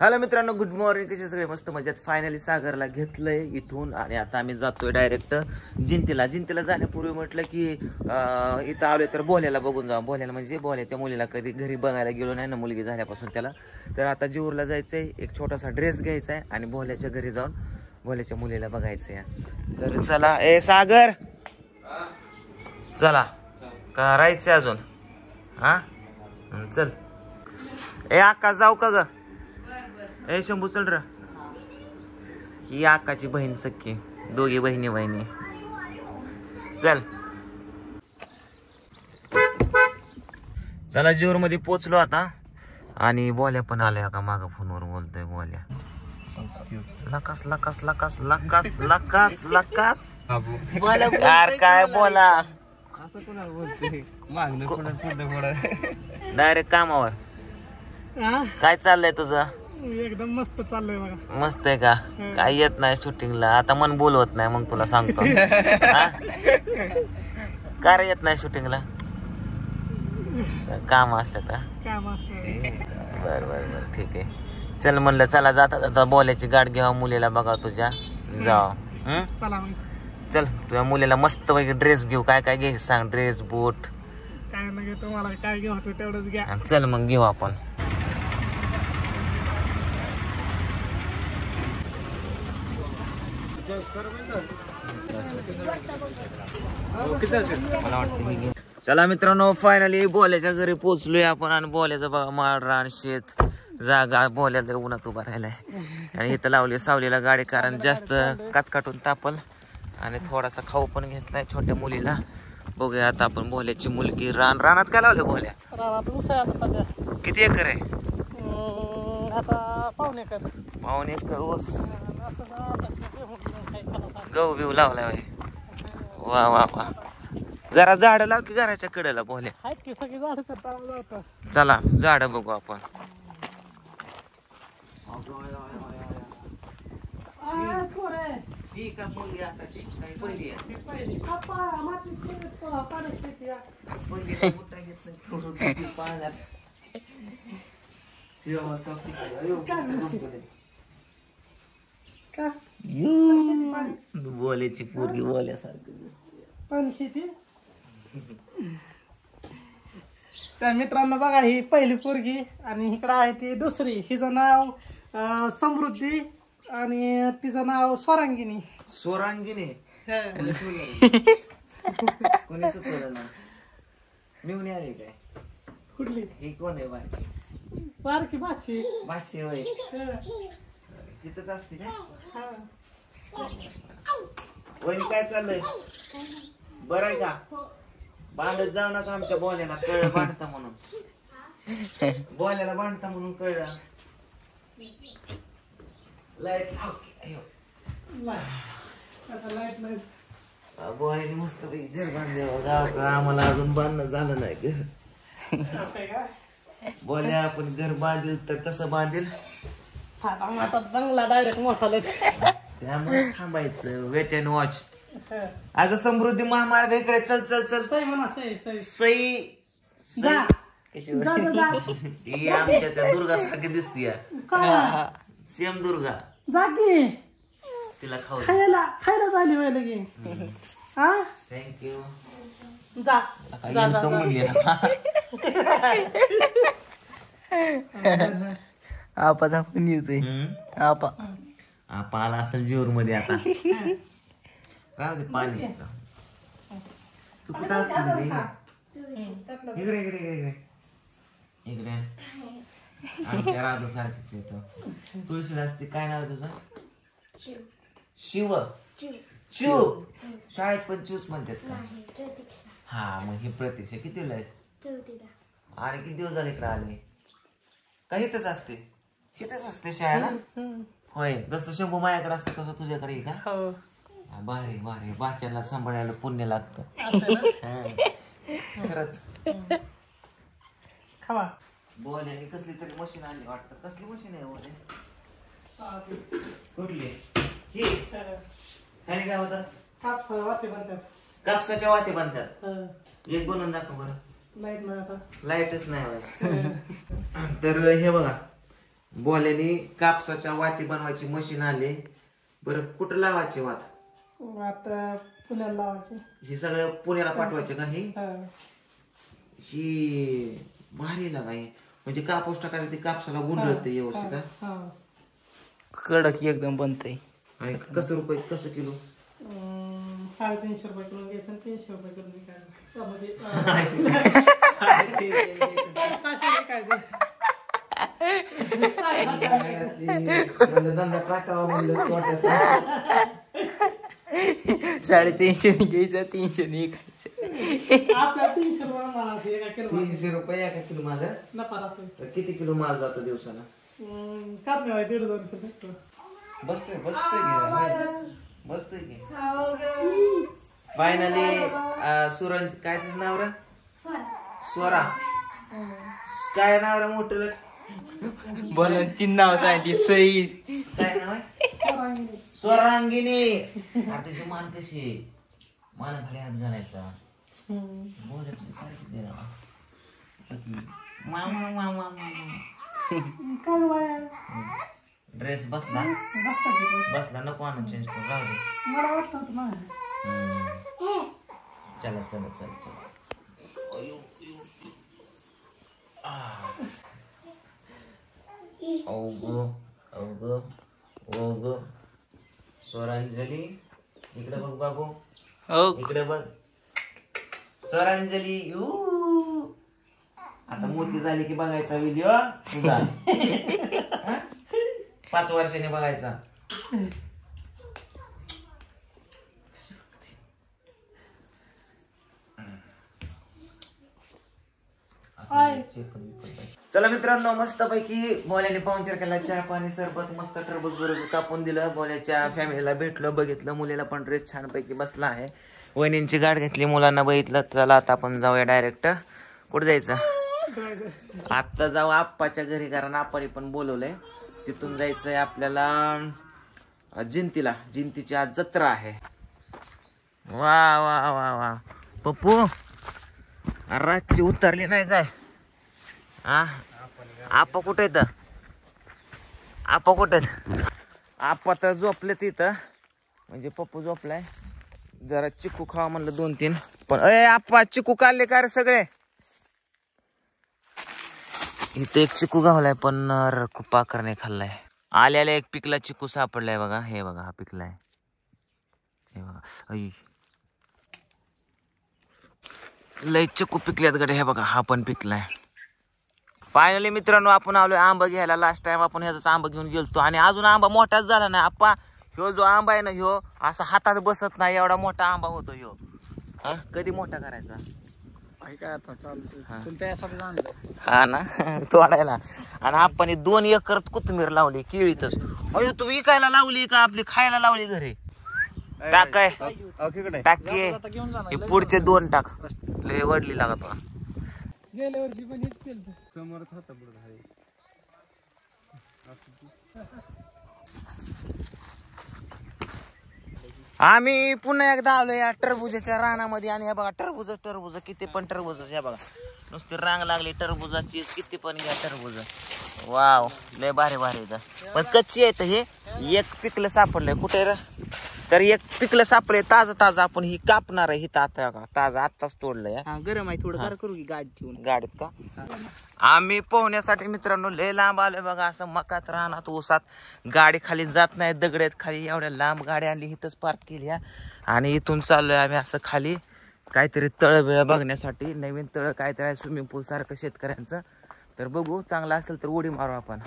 Hello मित्रांनो, good morning. कसे सगळे मस्त मजेत. फायनली सागरला घेतलंय इथून आणि आता आम्ही जातोय डायरेक्ट जिंतीला. जाण्यापूर्वी म्हटलं की इथं आलोय तर बोल्याला बघून जाऊ. बोल्याला म्हणजे बोल्याच्या मुलीला कधी घरी बघायला गेलो नाही ना मुलगी झाल्यापासून त्याला. तर आता जेऊरला जायचंय, एक छोटासा ड्रेस घ्यायचा आहे आणि बोल्याच्या घरी जाऊन बोल्याच्या मुलीला बघायचंय. तर चला. ए सागर, चला का राहायचं अजून? हा चल. ए आकाश जाऊ का ग? ए शंभू चल र. ही आकाची बहीण सख्खी, दोघी बहिणी चल. चला जेऊर मध्ये पोचलो आता आणि बोल्या पण आल्या का माग फोनवर बोलतोय बोल्या. लकास लकास लकास लकास लकास लकास यार काय बोला असं कोणाला बोलते मागणं पुढं डायरेक्ट कामावर. काय चाललंय तुझं? एकदम मस्त चाललंय बघा. मस्त आहे का? काय येत नाही शूटिंगला? आता मन बोलवत नाही मग तुला सांगतो. का रे येत नाही शूटिंगला? काम असतात. बर बर बर ठीक आहे. चल म्हणलं चला जाता जाता बोल्याची गाठ घ्यावा, मुलीला बघा तुझ्या. जाऊ चल. तुझ्या मुलीला मस्त पैकी ड्रेस घेऊ. काय काय घे सांग. ड्रेस बूट काय ना घेतो, मला काय घेऊ तेवढंच घ्या. चल मग घेऊ आपण. चला मित्रांनो, फायनली बोल्याच्या घरी पोहोचलोय आपण. आणि बोल्याचं बघा माळ रान शेत जागा. बोल्याला उन्हात उभा राहिलाय आणि इथं लावली सावलीला गाडी, कारण जास्त काचकाटून तापल. आणि थोडासा खाऊ पण घेतलाय छोट्या मुलीला. बघूया आता आपण बोल्याची मुलगी. रानात काय लावलं बोल्या? किती एकर आहे? आता पाऊण एकर ऊस. गहू बिहू लावलाय. वा वा वा. जरा झाड लाव की घराच्या कडेला बोल्या. चला झाड बघू आपण. बोल्याची पोरगी बोल्यासारखी दिसते. तर मित्रांनो बघा, ही पहिली पोरगी आणि इकडं आहे ती दुसरी. हिचं नाव समृद्धी आणि तिचं नाव स्वरांगिनी. स्वरांगिनी कोणी सुचवलं ना? मिळून आले काय? कुठली? ही कोण आहे? बारकी बाची. बाची होय. तिथंच असते का? वहिनी काय चाललंय? बरं आहे का? बांधत जाऊ नका आमच्या बोल्याला. कळलं बांधता म्हणून. बोल्याला बांधता म्हणून कळलं. लाईट बोल्याने मस्त घर बांधले गाव. आम्हाला अजून बांधणं झालं नाही घर. बोल्या आपण घर बांधेल तर कसं बांधेल? बंगला डायरेक्ट मोठा. त्यामुळे थांबायचं. Wait and watch. अगं समृद्धी महामार्ग इकडे. चल चल चल. सई कशी आमच्या त्या दुर्गा सारखी दिसतीय. सेम दुर्गा. तिला खायला झाली व्हायला की. थँक्यू. आपाचा फोन येतोय. आपा आला असेल जेऊर मध्ये आता. राहू दे पाणी. तू कुठं असते? इकडे इकडे इकडे इकडे. आमच्या राजू सारखीच येतो. तुळशीला असते. काय नाव तुझं? शिव. चिव. शाळेत पण चूस म्हणतात का? हा मग ही प्रतीक्षा. कितीला आहेस? आणि किती दिवस झाले इकडे आले? का इथंच असते? इथंच असते शाळेला? होय. जसं शंभू मायाकडे असतो तसं तुझ्याकडे का? भारी भारी. बाच्याला सांभाळायला पुण्य लागतं खरंच. खावा. बोल्याने कसली तरी मशीन आली वाटतं. कसली मशीन आहे बोले? कुठली? ही आणि काय होतं? कापसाच्या वाते बांधतात. एक बनवून दाखव बरं. लाईटच नाही. तर हे बघा बोल्याने कापसाच्या वाती बनवायची मशीन आले. बरं कुठं लावायचे वात? आता पुण्याला लावायचे. हे सगळं पुण्याला पाठवायचे का? हा. ही भारी लागा ही. म्हणजे कापूस टाकायला ते कापसाला गुंडळते व्यवस्थित. हा. कडक एकदम बनतंय. आणि कसं रुपये कसं किलो? 350 रुपये किलो घ्यायचं आणि 300 रुपये किलो विकायचं. म्हणजे 600 विकायचं. धंदा टाकावा म्हणलं 350 घ्यायचं 300 विकायचं. आपल्या 300 रुपये मला एका किलो 300 रुपये एका किलो माल. नफा राहतो. तर किती किलो माल जातो दिवसाला? करणे 1.5-2 किलो. बसतोय की फायनली. सुरंज काय त्याचं नाव रे? स्वरा. काय नाव रे मोठं? बोला 3 नाव सांगितली. सई काय नाव आहे? स्वरांगिनी. अरे त्याची मान कशी आहे? मानाखाली हात घालायचा. बोल सारखीच आहे ना. मामा मामा ड्रेस बसला नको आणून चेंज करून राहू दे. मला वाटतं होतं ना. चला चला चला चला. स्वरांजली इकडे बघ बाबू. इकडे बघ स्वरांजली. आता मोठी झाली की बघायचा व्हिडिओ तुझा. 5 वर्षांनी बघायचा. चला मित्रांनो, मस्त पैकी बोल्याने पाहुणचार केला. चहा पाणी सरबत मस्त टरबूज बरोबर कापून दिलं. बोल्याच्या फॅमिलीला भेटलो, बघितलं. मुलीला पण ड्रेस छान पैकी बसला आहे. वहिनींची गाठ घेतली, मुलांना बघितलं. चला आता आपण जाऊया डायरेक्ट. कुठं जायचं? आता जाऊ आप्पाच्या घरी, कारण आप्पाने पण बोलवलंय. तिथून जायचंय आपल्याला जिंतीला. जिंतीची आज जत्रा आहे. वा वा वा वा पप्पू, रातची उतरली नाही काय? आप्पा कुठे येत? आप्पा कुठे आहेत? आप्पा तर झोपले तिथं, म्हणजे पप्पू झोपलाय. जरा चिकू खावा म्हणलं 2-3. पण आप्पा चिकू काढले का रे सगळे? इथे एक चिकू गावलाय, पण खूप पाखराने खाल्लाय. आल्याला एक पिकला चिकू सापडलाय बघा. हे बघा, हा पिकलाय. हे बघा, लय चिकू पिकल्यात गडे. हे बघा, हा पण पिकलाय. फायनली मित्रांनो, आपण आलोय आंबा घ्यायला. लास्ट टाइम आपण ह्याचाच आंबा घेऊन गेलतो आणि अजून आंबा मोठाच झाला नाही. आप्पा, ह्यो जो आंबा आहे ना, ह्यो असा हातात बसत नाही, एवढा मोठा आंबा होतो ह्यो. कधी मोठा करायचा? काय आता चालतं त्यासाठी आणलं. हा ना, तोडायला. आणि आपण 2 एकर कोथिंबीर लावली केळीतच. अयो, तू विकायला लावली का आपली खायला लावली घरी? टाक काय टाक की. पुढचे 2 टाक. लय वडली लागत. गेल्या वर्षी पण हेच केलं. समोर होता पुढे. आम्ही पुन्हा एकदा आलो या टरबुजाच्या रानामध्ये. आणि हे बघा, टरबुज किती पण टरबुज. हे बघा, नुसती रांग लागली टरबुजाची. किती पण घ्या टरबुज. वाव, लय भारी भारी. पण कच्ची आहेत. हे एक पिकलं सापडलंय. कुठे रे? तर एक पिकलं सापडलंय ताजं. आपण ही कापणार आहे. ही ताजं आत्ताच तोडलंय. गरम आहे थोडं. गार करू की गाडी ठेवून? गाडीत का? आम्ही पोहण्यासाठी मित्रांनो लय लांब आलोय बघा. असं मकात रानात ऊसात गाडी खाली जात नाही. दगडेत खाली. एवढ्या लांब गाडी आणली, इथंच पार्क केली. आणि इथून चाललोय आम्ही असं खाली काहीतरी तळ बघण्यासाठी. नवीन तळ काहीतरी स्विमिंग पूल सारखं शेतकऱ्यांचं. तर बघू, चांगलं असेल तर उडी मारू आपण.